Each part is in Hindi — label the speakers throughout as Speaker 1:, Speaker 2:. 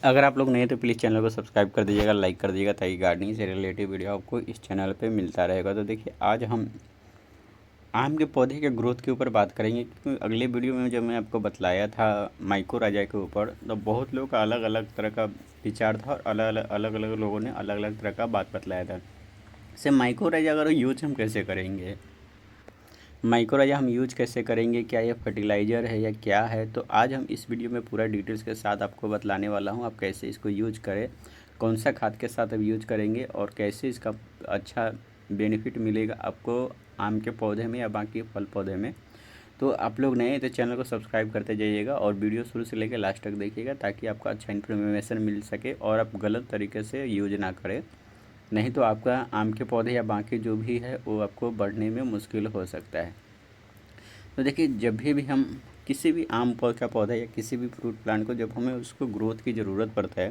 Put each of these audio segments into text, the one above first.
Speaker 1: अगर आप लोग नए हैं तो प्लीज़ चैनल को सब्सक्राइब कर दीजिएगा, लाइक कर दीजिएगा, ताकि गार्डनिंग से रिलेटेड वीडियो आपको इस चैनल पे मिलता रहेगा। तो देखिए, आज हम आम के पौधे के ग्रोथ के ऊपर बात करेंगे, क्योंकि अगले वीडियो में जब मैं आपको बतलाया था माइकोराजा के ऊपर, तो बहुत लोग का अलग अलग तरह का विचार था और अलग अलग लोगों ने अलग अलग तरह का बात बतलाया था। जैसे माइकोराजा अगर यूज हम कैसे करेंगे, माइक्रोराजा हम यूज कैसे करेंगे, क्या ये फर्टिलाइज़र है या क्या है, तो आज हम इस वीडियो में पूरा डिटेल्स के साथ आपको बतलाने वाला हूँ। आप कैसे इसको यूज करें, कौन सा खाद के साथ आप यूज करेंगे और कैसे इसका अच्छा बेनिफिट मिलेगा आपको आम के पौधे में या बाकी फल पौधे में। तो आप लोग नए हैं तो चैनल को सब्सक्राइब करते जाइएगा और वीडियो शुरू से लेकर लास्ट तक देखिएगा, ताकि आपको अच्छा इन्फॉर्मेशन मिल सके और आप गलत तरीके से यूज ना करें। नहीं तो आपका आम के पौधे या बाकी जो भी है वो आपको बढ़ने में मुश्किल हो सकता है। तो देखिए, जब भी हम किसी भी आम का पौधा या किसी भी फ्रूट प्लांट को जब हमें उसको ग्रोथ की ज़रूरत पड़ता है,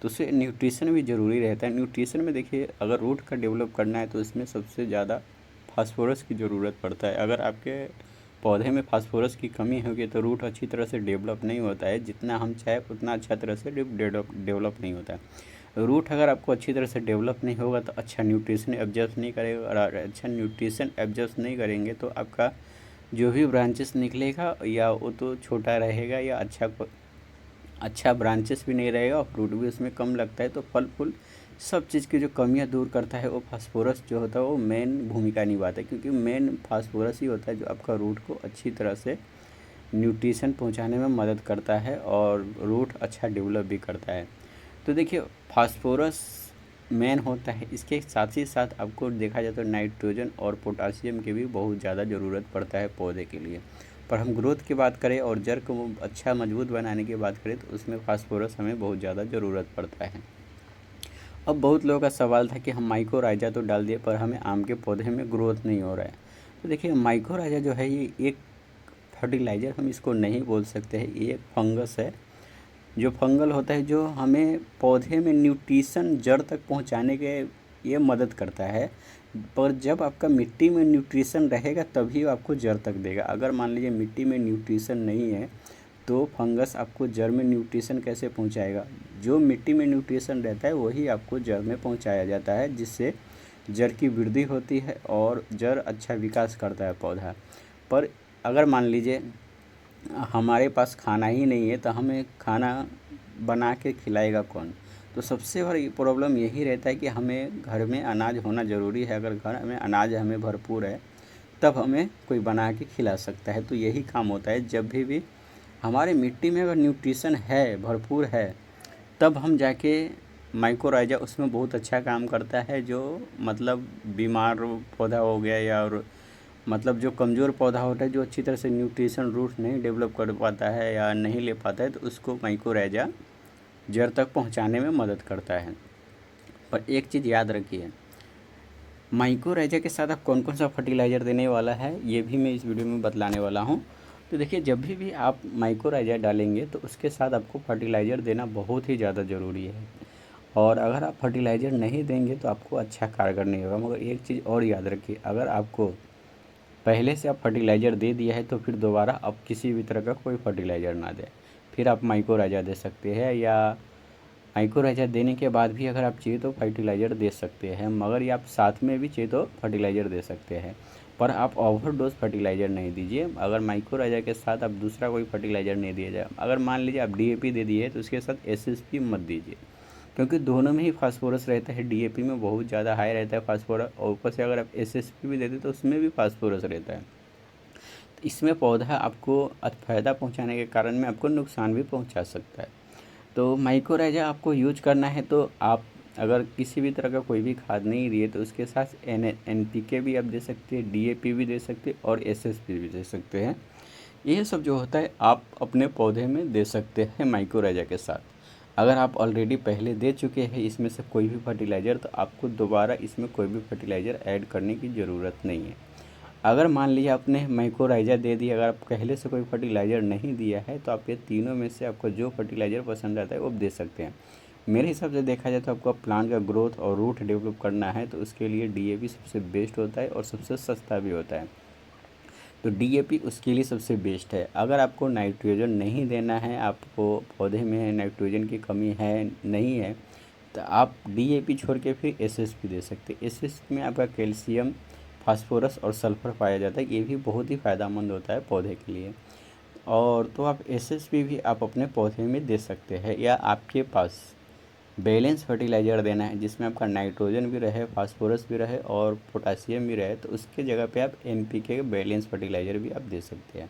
Speaker 1: तो उसे न्यूट्रिशन भी ज़रूरी रहता है। न्यूट्रिशन में देखिए, अगर रूट का डेवलप करना है तो इसमें सबसे ज़्यादा फास्फोरस की ज़रूरत पड़ता है। अगर आपके पौधे में फास्फोरस की कमी होगी तो रूट अच्छी तरह से डेवलप नहीं होता है, जितना हम चाहे उतना अच्छा तरह से डेवलप नहीं होता है। रूट अगर आपको अच्छी तरह से डेवलप नहीं होगा तो अच्छा न्यूट्रिशन एब्जॉर्ब नहीं करेगा, और अच्छा न्यूट्रिशन एब्जॉर्ब नहीं करेंगे तो आपका जो भी ब्रांचेस निकलेगा या वो तो छोटा रहेगा या अच्छा ब्रांचेस भी नहीं रहेगा और फ्रूट भी उसमें कम लगता है। तो फल फूल सब चीज़ की जो कमियां दूर करता है वो फास्फोरस जो होता है वो मेन भूमिका निभाता है, क्योंकि मेन फास्फोरस ही होता है जो आपका रूट को अच्छी तरह से न्यूट्रिशन पहुंचाने में मदद करता है और रूट अच्छा डेवलप भी करता है। तो देखिए, फास्फोरस मेन होता है, इसके साथ ही साथ आपको देखा जाए तो नाइट्रोजन और पोटासियम की भी बहुत ज़्यादा ज़रूरत पड़ता है पौधे के लिए। पर हम ग्रोथ की बात करें और जड़ को अच्छा मजबूत बनाने की बात करें तो उसमें फास्फोरस हमें बहुत ज़्यादा ज़रूरत पड़ता है। अब बहुत लोगों का सवाल था कि हम माइकोराइजा तो डाल दिए पर हमें आम के पौधे में ग्रोथ नहीं हो रहा है। तो देखिए, माइकोराइजा जो है ये एक फर्टिलाइज़र हम इसको नहीं बोल सकते हैं, ये एक फंगस है जो फंगल होता है, जो हमें पौधे में न्यूट्रिशन जड़ तक पहुंचाने के ये मदद करता है। पर जब आपका मिट्टी में न्यूट्रिशन रहेगा तभी वो आपको जड़ तक देगा। अगर मान लीजिए मिट्टी में न्यूट्रिशन नहीं है तो फंगस आपको जड़ में न्यूट्रिशन कैसे पहुंचाएगा। जो मिट्टी में न्यूट्रिशन रहता है वही आपको जड़ में पहुंचाया जाता है, जिससे जड़ की वृद्धि होती है और जड़ अच्छा विकास करता है पौधा। पर अगर मान लीजिए हमारे पास खाना ही नहीं है तो हमें खाना बना के खिलाएगा कौन। तो सबसे बड़ी प्रॉब्लम यही रहता है कि हमें घर में अनाज होना ज़रूरी है। अगर घर में अनाज हमें भरपूर है तब हमें कोई बना के खिला सकता है। तो यही काम होता है, जब भी हमारे मिट्टी में अगर न्यूट्रिशन है, भरपूर है, तब हम जाके माइकोराइजा उसमें बहुत अच्छा काम करता है। जो मतलब बीमार पौधा हो गया या और मतलब जो कमज़ोर पौधा होता है, जो अच्छी तरह से न्यूट्रिशन रूट नहीं डेवलप कर पाता है या नहीं ले पाता है, तो उसको माइकोराइजा जड़ तक पहुंचाने में मदद करता है। पर एक चीज़ याद रखिए, माइकोराइजा के साथ आप कौन कौन सा फर्टिलाइज़र देने वाला है ये भी मैं इस वीडियो में बतलाने वाला हूँ। तो देखिए, जब भी आप माइकोराइजा डालेंगे तो उसके साथ आपको फर्टिलाइज़र देना बहुत ही ज़्यादा ज़रूरी है। और अगर आप फर्टिलाइज़र नहीं देंगे तो आपको अच्छा कारगर नहीं होगा। मगर एक चीज़ और याद रखिए, अगर आपको पहले से आप फर्टिलाइज़र दे दिया है तो फिर दोबारा आप किसी भी तरह का कोई फर्टिलाइज़र ना दें। फिर आप माइकोराइजा दे सकते हैं, या माइकोराइजा देने के बाद भी अगर आप चाहिए तो फर्टिलाइज़र दे सकते हैं, मगर ये आप साथ में भी चाहिए तो फर्टिलाइज़र दे सकते हैं। पर आप ओवरडोज फर्टिलाइज़र नहीं दीजिए। अगर माइकोराइजा के साथ आप दूसरा कोई फर्टिलाइज़र नहीं दिया जाए, अगर मान लीजिए आप डीएपी दे दिए तो उसके साथ एसएसपी मत दीजिए, क्योंकि दोनों में ही फास्फोरस रहता है। डीएपी में बहुत ज़्यादा हाई रहता है फास्फोरस, और ऊपर से अगर आप एसएसपी भी देते तो उसमें भी फास्फोरस रहता है। तो इसमें पौधा आपको फ़ायदा पहुंचाने के कारण में आपको नुकसान भी पहुंचा सकता है। तो माइकोराइजा आपको यूज करना है तो आप अगर किसी भी तरह का कोई भी खाद नहीं दिए तो उसके साथ एनपीके भी आप दे सकते हैं, डीएपी भी दे सकते हैं और एसएसपी भी दे सकते हैं। ये सब जो होता है आप अपने पौधे में दे सकते हैं माइकोराइजा के साथ। अगर आप ऑलरेडी पहले दे चुके हैं इसमें से कोई भी फर्टिलाइज़र, तो आपको दोबारा इसमें कोई भी फर्टिलाइज़र ऐड करने की ज़रूरत नहीं है। अगर मान लीजिए आपने माइकोराइजा दे दिया, अगर आप पहले से कोई फर्टिलाइज़र नहीं दिया है, तो आप ये तीनों में से आपको जो फर्टिलाइज़र पसंद आता है वो दे सकते हैं। मेरे हिसाब से देखा जाए तो आपको प्लांट का ग्रोथ और रूट डेवलप करना है तो उसके लिए डीएपी सबसे बेस्ट होता है और सबसे सस्ता भी होता है। तो डीएपी उसके लिए सबसे बेस्ट है। अगर आपको नाइट्रोजन नहीं देना है, आपको पौधे में नाइट्रोजन की कमी है नहीं है, तो आप डीएपी छोड़ के फिर एसएसपी दे सकते हैं। एसएसपी में आपका कैल्शियम, फास्फोरस और सल्फर पाया जाता है, ये भी बहुत ही फ़ायदेमंद होता है पौधे के लिए। और तो आप एसएसपी भी आप अपने पौधे में दे सकते हैं, या आपके पास बैलेंस फर्टिलाइज़र देना है जिसमें आपका नाइट्रोजन भी रहे, फास्फोरस भी रहे और पोटासियम भी रहे, तो उसके जगह पे आप एनपीके बैलेंस फर्टिलाइज़र भी आप दे सकते हैं।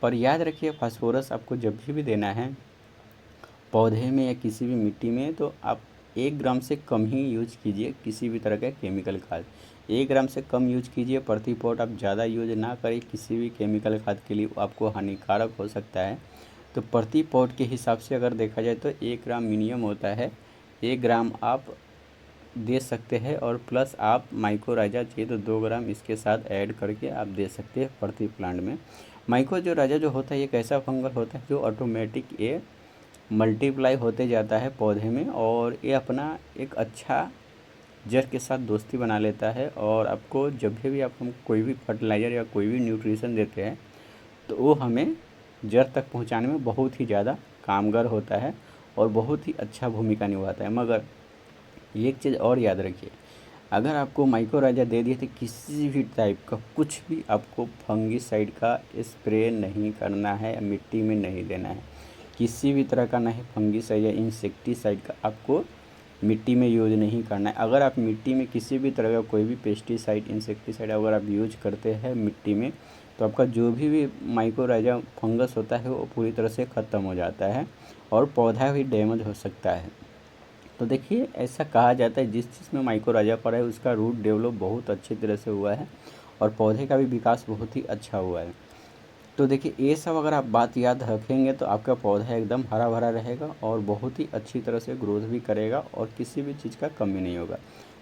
Speaker 1: पर याद रखिए, फास्फोरस आपको जब भी देना है पौधे में या किसी भी मिट्टी में, तो आप 1 ग्राम से कम ही यूज कीजिए किसी भी तरह का केमिकल खाद। 1 ग्राम से कम यूज कीजिए प्रति पॉट। आप ज़्यादा यूज ना करें किसी भी केमिकल खाद के लिए, आपको हानिकारक हो सकता है। तो प्रति पॉट के हिसाब से अगर देखा जाए तो 1 ग्राम मिनिमम होता है। 1 ग्राम आप दे सकते हैं, और प्लस आप माइकोराइजा चाहिए तो 2 ग्राम इसके साथ ऐड करके आप दे सकते हैं प्रति प्लांट में। माइकोराइजा जो होता है ये एक ऐसा फंगल होता है जो ऑटोमेटिक ये मल्टीप्लाई होते जाता है पौधे में, और ये अपना एक अच्छा जड़ के साथ दोस्ती बना लेता है। और आपको जब भी आप हम कोई भी फर्टिलाइज़र या कोई भी न्यूट्रिशन देते हैं तो वो हमें जड़ तक पहुंचाने में बहुत ही ज़्यादा कामगार होता है और बहुत ही अच्छा भूमिका निभाता है। मगर एक चीज़ और याद रखिए, अगर आपको माइकोराइजा दे दिए तो किसी भी टाइप का कुछ भी आपको फंगिसाइड का स्प्रे नहीं करना है, मिट्टी में नहीं देना है। किसी भी तरह का नहीं फंगिसाइड या इंसेक्टिसाइड का आपको मिट्टी में यूज नहीं करना है। अगर आप मिट्टी में किसी भी तरह का कोई भी पेस्टिसाइड, इंसेक्टिसाइड अगर आप यूज करते हैं मिट्टी में, तो आपका जो भी माइकोराइजा फंगस होता है वो पूरी तरह से ख़त्म हो जाता है और पौधा भी डैमेज हो सकता है। तो देखिए, ऐसा कहा जाता है जिस चीज़ में माइकोराइजा पड़ा है उसका रूट डेवलप बहुत अच्छी तरह से हुआ है और पौधे का भी विकास बहुत ही अच्छा हुआ है। तो देखिए, ये सब अगर आप बात याद रखेंगे तो आपका पौधा एकदम हरा भरा रहेगा और बहुत ही अच्छी तरह से ग्रोथ भी करेगा और किसी भी चीज़ का कमी नहीं होगा।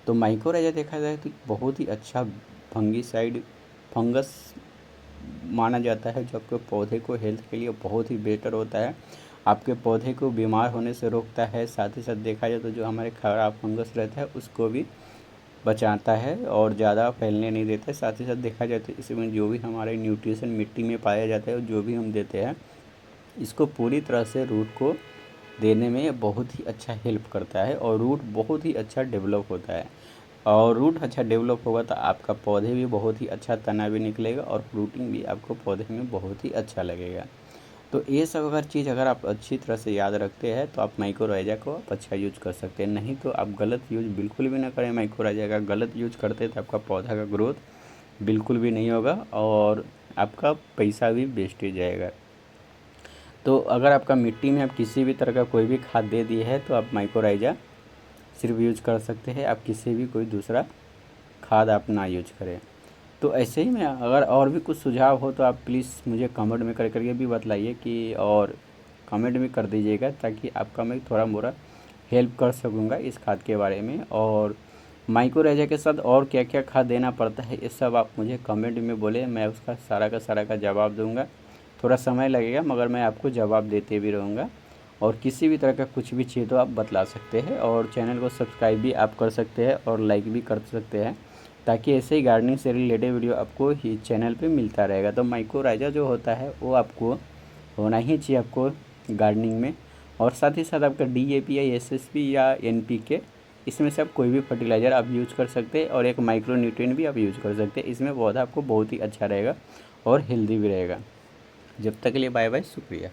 Speaker 1: तो माइकोराइजा देखा जाए तो बहुत ही अच्छा फंगिसाइड, फंगस माना जाता है जो आपके पौधे को हेल्थ के लिए बहुत ही बेटर होता है। आपके पौधे को बीमार होने से रोकता है, साथ ही साथ देखा जाए तो जो हमारे खराब फंगस रहता है उसको भी बचाता है और ज़्यादा फैलने नहीं देता है। साथ ही साथ देखा जाए तो इसमें जो भी हमारे न्यूट्रिशन मिट्टी में पाया जाता है और जो भी हम देते हैं इसको पूरी तरह से रूट को देने में ये बहुत ही अच्छा हेल्प करता है और रूट बहुत ही अच्छा डेवलप होता है। और रूट अच्छा डेवलप होगा तो आपका पौधे भी बहुत ही अच्छा तना भी निकलेगा और फ्रूटिंग भी आपको पौधे में बहुत ही अच्छा लगेगा। तो ये सब अगर चीज़ अगर आप अच्छी तरह से याद रखते हैं तो आप माइकोराइजा को आप अच्छा यूज कर सकते हैं। नहीं तो आप गलत यूज बिल्कुल भी ना करें माइकोराइजा का। गलत यूज करते तो आपका पौधा का ग्रोथ बिल्कुल भी नहीं होगा और आपका पैसा भी वेस्ट ही जाएगा। तो अगर आपका मिट्टी में आप किसी भी तरह का कोई भी खाद दे दिए है तो आप माइकोराइजा सिर्फ यूज कर सकते हैं, आप किसी भी कोई दूसरा खाद आप ना यूज करें। तो ऐसे ही में अगर और भी कुछ सुझाव हो तो आप प्लीज़ मुझे कमेंट में करके भी बतलाइए कि, और कमेंट भी कर दीजिएगा ताकि आपका मैं थोड़ा मोड़ा हेल्प कर सकूँगा इस खाद के बारे में। और माइकोराइजा के साथ और क्या क्या खाद देना पड़ता है ये सब आप मुझे कमेंट में बोले, मैं उसका सारा का जवाब दूँगा। थोड़ा समय लगेगा मगर मैं आपको जवाब देते भी रहूँगा। और किसी भी तरह का कुछ भी चाहिए तो आप बतला सकते हैं और चैनल को सब्सक्राइब भी आप कर सकते हैं और लाइक भी कर सकते हैं ताकि ऐसे ही गार्डनिंग से रिलेटेड वीडियो आपको ही चैनल पे मिलता रहेगा। तो माइकोराइजा जो होता है वो आपको होना ही चाहिए आपको गार्डनिंग में। और साथ ही साथ आपका डीएपी या एसएसपी या एनपीके, इसमें से आप कोई भी फर्टिलाइज़र आप यूज़ कर सकते हैं और एक माइक्रो न्यूट्रिएंट भी आप यूज़ कर सकते हैं। इसमें पौधा आपको बहुत ही अच्छा रहेगा और हेल्दी भी रहेगा। जब तक के लिए बाय बाय, शुक्रिया।